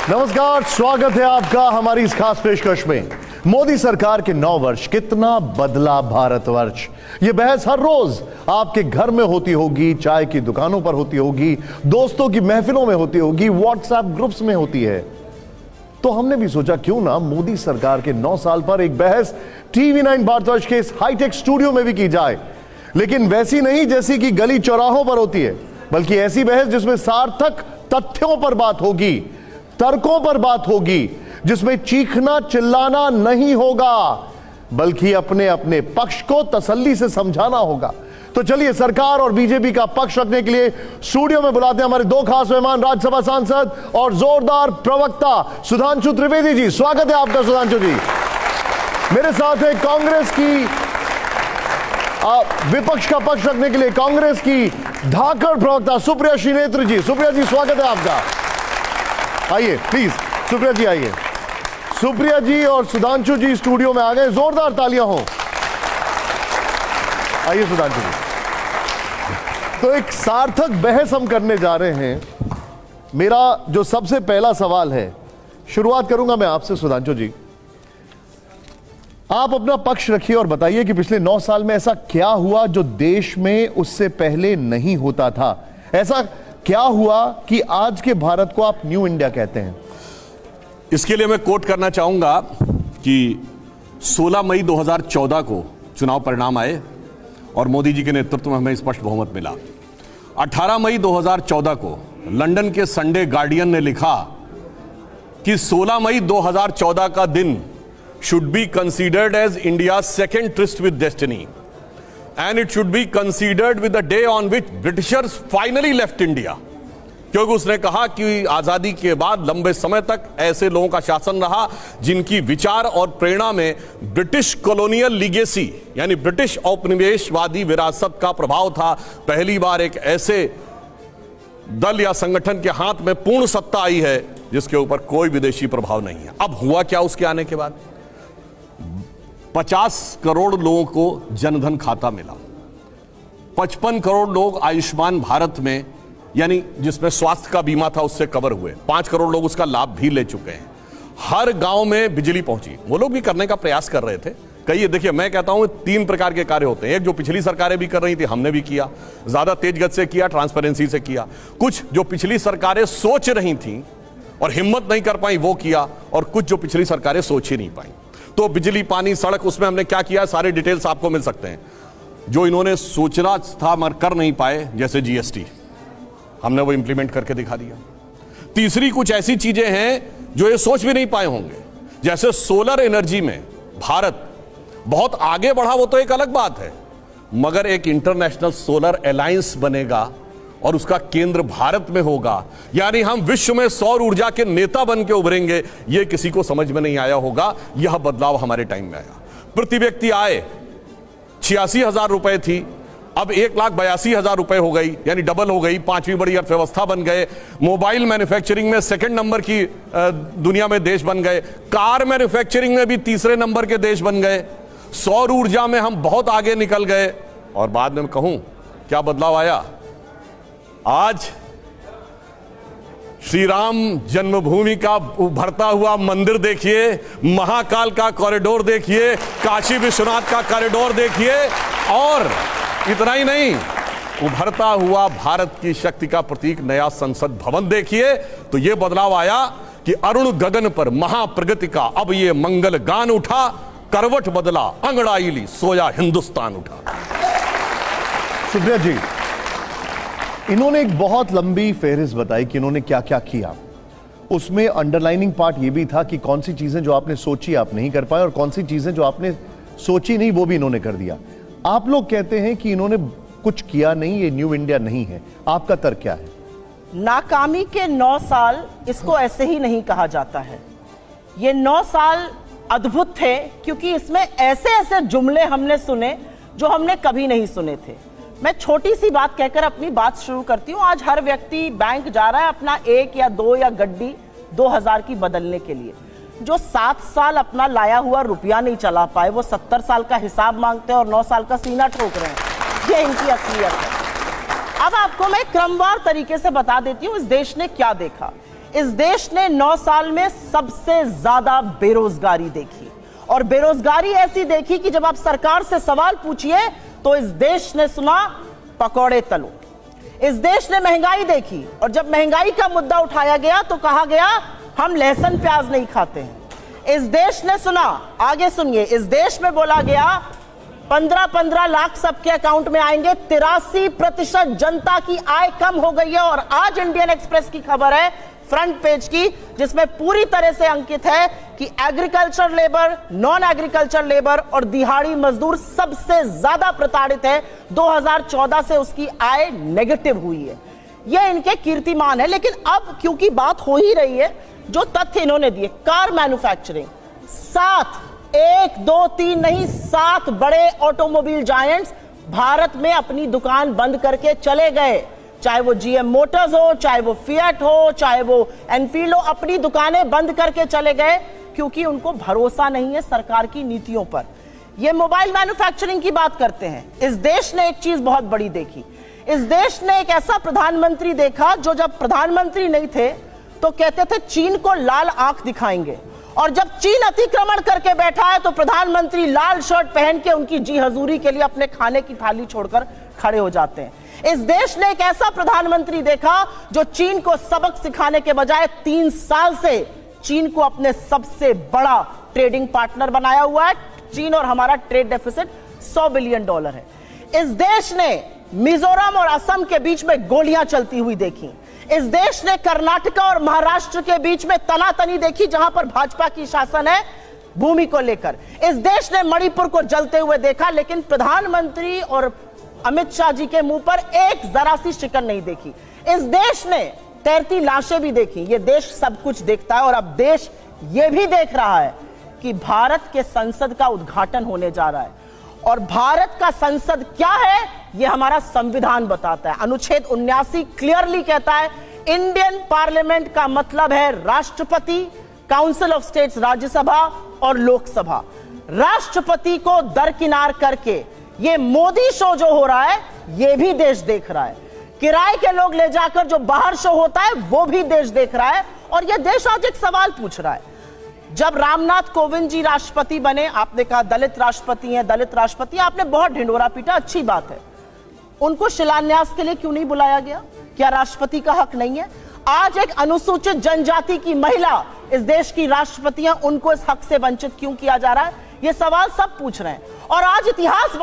नमस्कार, स्वागत है आपका हमारी इस खास पेशकश में। मोदी सरकार के 9 वर्ष, कितना बदला भारतवर्ष। यह बहस हर रोज आपके घर में होती होगी, चाय की दुकानों पर होती होगी, दोस्तों की महफिलों में होती होगी, व्हाट्सएप ग्रुप्स में होती है। तो हमने भी सोचा क्यों ना मोदी सरकार के 9 साल पर एक बहस टीवी 9 भारतवर्ष के इस हाईटेक स्टूडियो में भी की जाए, लेकिन वैसी नहीं जैसी कि गली चौराहों पर होती है, बल्कि ऐसी बहस जिसमें सार्थक तथ्यों पर बात होगी, तर्कों पर बात होगी, जिसमें चीखना चिल्लाना नहीं होगा, बल्कि अपने अपने पक्ष को तसल्ली से समझाना होगा। तो चलिए सरकार और बीजेपी का पक्ष रखने के लिए स्टूडियो में बुलाते हैं हमारे 2 खास मेहमान, राज्यसभा सांसद और जोरदार प्रवक्ता सुधांशु त्रिवेदी जी। स्वागत है आपका सुधांशु जी। मेरे साथ है कांग्रेस की विपक्ष का पक्ष रखने के लिए कांग्रेस की धाकड़ प्रवक्ता सुप्रिया श्रीनेत्र जी। सुप्रिया जी, स्वागत है आपका। आइए प्लीज, सुप्रिया जी आइए। सुप्रिया जी और सुधांशु जी स्टूडियो में आ गए, जोरदार तालियां हो। आइए सुधांशु जी। तो एक सार्थक बहस हम करने जा रहे हैं। मेरा जो सबसे पहला सवाल है, शुरुआत करूंगा मैं आपसे सुधांशु जी। आप अपना पक्ष रखिए और बताइए कि पिछले 9 साल में ऐसा क्या हुआ जो देश में उससे पहले नहीं होता था। ऐसा क्या हुआ कि आज के भारत को आप न्यू इंडिया कहते हैं? इसके लिए मैं कोट करना चाहूंगा कि 16 मई 2014 को चुनाव परिणाम आए और मोदी जी के नेतृत्व में हमें स्पष्ट बहुमत मिला। 18 मई 2014 को लंदन के संडे गार्डियन ने लिखा कि 16 मई 2014 का दिन should be considered as India's second tryst with destiny, and it should be considered with the day on which Britishers finally left India। क्योंकि उसने कहा कि आजादी के बाद लंबे समय तक ऐसे लोगों का शासन रहा जिनकी विचार और प्रेरणा में ब्रिटिश कॉलोनियल लीगेसी यानी ब्रिटिश औपनिवेशवादी विरासत का प्रभाव था। पहली बार एक ऐसे दल या संगठन के हाथ में पूर्ण सत्ता आई है जिसके ऊपर कोई विदेशी प्रभाव नहीं है। अब हुआ क्या उसके आने के बाद? 50 करोड़ लोगों को जनधन खाता मिला, 55 करोड़ लोग आयुष्मान भारत में यानी जिसमें स्वास्थ्य का बीमा था उससे कवर हुए, 5 करोड़ लोग उसका लाभ भी ले चुके हैं। हर गांव में बिजली पहुंची। वो लोग भी करने का प्रयास कर रहे थे। कई, देखिए मैं कहता हूं 3 प्रकार के कार्य होते हैं। एक जो पिछली सरकारें भी कर रही थी, हमने भी किया, ज्यादा तेज गति से किया, ट्रांसपेरेंसी से किया। कुछ जो पिछली सरकारें सोच रही थी और हिम्मत नहीं कर पाई वो किया, और कुछ जो पिछली सरकारें सोच ही नहीं पाई। तो बिजली, पानी, सड़क, उसमें हमने क्या किया, सारे डिटेल्स आपको मिल सकते हैं। जो इन्होंने सोचना था मगर कर नहीं पाए, जैसे जीएसटी, हमने वो इंप्लीमेंट करके दिखा दिया। तीसरी कुछ ऐसी चीजें हैं जो ये सोच भी नहीं पाए होंगे, जैसे सोलर एनर्जी में भारत बहुत आगे बढ़ा, वो तो एक अलग बात है, मगर एक इंटरनेशनल सोलर अलायंस बनेगा और उसका केंद्र भारत में होगा, यानी हम विश्व में सौर ऊर्जा के नेता बन के उभरेंगे। यह किसी को समझ में नहीं आया होगा। यह बदलाव हमारे टाइम में आया। प्रति व्यक्ति आय 86,000 रुपए थी, अब 1,82,000 रुपए हो गई, यानी डबल हो गई। 5वीं बड़ी अर्थव्यवस्था बन गए। मोबाइल मैन्युफैक्चरिंग में 2nd नंबर की दुनिया में देश बन गए। कार मैन्युफैक्चरिंग में भी 3रे नंबर के देश बन गए। सौर ऊर्जा में हम बहुत आगे निकल गए। और बाद में कहूं क्या बदलाव आया? आज श्री राम जन्मभूमि का उभरता हुआ मंदिर देखिए, महाकाल का कॉरिडोर देखिए, काशी विश्वनाथ का कॉरिडोर देखिए, और इतना ही नहीं, उभरता हुआ भारत की शक्ति का प्रतीक नया संसद भवन देखिए। तो यह बदलाव आया कि अरुण गगन पर महाप्रगति का अब यह मंगल गान उठा, करवट बदला अंगड़ाई ली, सोया हिंदुस्तान उठा। सुप्रिया जी, इन्होंने एक बहुत लंबी फहरिस्त बताई कि इन्होंने क्या क्या किया। उसमें अंडरलाइनिंग पार्ट यह भी था कि कौन सी चीजें जो आपने सोची आप नहीं कर पाए, और कौन सी चीजें जो आपने सोची नहीं वो भी इन्होंने कर दिया। आप लोग कहते हैं कि इन्होंने कुछ किया नहीं, ये न्यू इंडिया नहीं है। आपका तर्क क्या है? नाकामी के 9 साल, इसको ऐसे ही नहीं कहा जाता है। ये 9 साल अद्भुत थे क्योंकि इसमें ऐसे ऐसे जुमले हमने सुने जो हमने कभी नहीं सुने थे। मैं छोटी सी बात कहकर अपनी बात शुरू करती हूँ। आज हर व्यक्ति बैंक जा रहा है अपना 1 या 2 या गड्डी 2000 की बदलने के लिए। जो 7 साल अपना लाया हुआ रुपया नहीं चला पाए, वो 70 साल का हिसाब मांगते हैं और 9 साल का सीना ठोक रहे हैं। ये इनकी असलियत है। अब आपको मैं क्रमवार तरीके से बता देती हूँ इस देश ने क्या देखा। इस देश ने 9 साल में सबसे ज्यादा बेरोजगारी देखी, और बेरोजगारी ऐसी देखी कि जब आप सरकार से सवाल पूछिए तो इस देश ने सुना पकौड़े तलो। इस देश ने महंगाई देखी, और जब महंगाई का मुद्दा उठाया गया तो कहा गया हम लहसुन प्याज नहीं खाते हैं। इस देश ने सुना, आगे सुनिए, इस देश में बोला गया 15-15 लाख सबके अकाउंट में आएंगे, 83% जनता की आय कम हो गई है। और आज इंडियन एक्सप्रेस की खबर है फ्रंट पेज की, जिसमें पूरी तरह से अंकित है कि agriculture labour, non agriculture labour और दिहाड़ी मजदूर सबसे ज्यादा प्रताड़ित है। 2014 से उसकी आय नेगेटिव हुई है। यह इनके कीर्तिमान है। लेकिन अब क्योंकि बात हो ही रही है, जो तथ्य इन्होंने दिए, कार मैन्युफैक्चरिंग 1 2 3 नहीं 7 बड़े ऑटोमोबाइल जायंट्स भारत में अपनी दुकान बंद करके चले गए। चाहे वो जीएम मोटर्स हो, चाहे वो फिएट हो, चाहे वो एनफील्ड हो, अपनी दुकानें बंद करके चले गए क्योंकि उनको भरोसा नहीं है सरकार की नीतियों पर। ये मोबाइल मैन्युफैक्चरिंग की बात करते हैं। इस देश ने एक चीज बहुत बड़ी देखी। इस देश ने एक ऐसा प्रधानमंत्री देखा जो जब प्रधानमंत्री नहीं थे तो कहते थे चीन को लाल आंख दिखाएंगे, और जब चीन अतिक्रमण करके बैठा है तो प्रधानमंत्री लाल शर्ट पहन के उनकी जी हजूरी के लिए अपने खाने की थाली छोड़कर खड़े हो जाते हैं। इस देश ने एक ऐसा प्रधानमंत्री देखा जो चीन को सबक सिखाने के बजाय 3 साल से चीन को अपने सबसे बड़ा ट्रेडिंग पार्टनर बनाया हुआ है। चीन और हमारा ट्रेड डेफिसिट $100 बिलियन है। इस देश ने मिजोरम और असम के बीच में गोलियां चलती हुई देखी। इस देश ने कर्नाटक और महाराष्ट्र के बीच में तनातनी देखी, जहां पर भाजपा की शासन है भूमि को लेकर। इस देश ने मणिपुर को जलते हुए देखा, लेकिन प्रधानमंत्री और अमित शाह जी के मुंह पर एक जरा सी शिकन नहीं देखी। इस देश ने तैरती लाशें भी देखी। यह देश सब कुछ देखता है, और अब देश यह भी देख रहा है कि भारत के संसद का उद्घाटन होने जा रहा है। और भारत का संसद क्या है यह हमारा संविधान बताता है। अनुच्छेद 79 क्लियरली कहता है इंडियन पार्लियामेंट का मतलब है राष्ट्रपति, काउंसिल ऑफ स्टेट्स राज्यसभा और लोकसभा। राष्ट्रपति को दरकिनार करके ये मोदी शो जो हो रहा है ये भी देश देख रहा है। किराए के लोग ले जाकर जो बाहर शो होता है वो भी देश देख रहा है। और ये देश आज एक सवाल पूछ रहा है, जब रामनाथ कोविंद जी राष्ट्रपति बने, आपने कहा दलित राष्ट्रपति हैं, दलित राष्ट्रपति, आपने बहुत ढिंढोरा पीटा, अच्छी बात है। उनको शिलान्यास के लिए क्यों नहीं बुलाया गया? क्या राष्ट्रपति का हक नहीं है? आज एक अनुसूचित जनजाति की महिला इस देश की राष्ट्रपति हैं, उनको इस हक से वंचित क्यों किया जा रहा है? ये सवाल सब पूछ रहे हैं। और आज इतिहास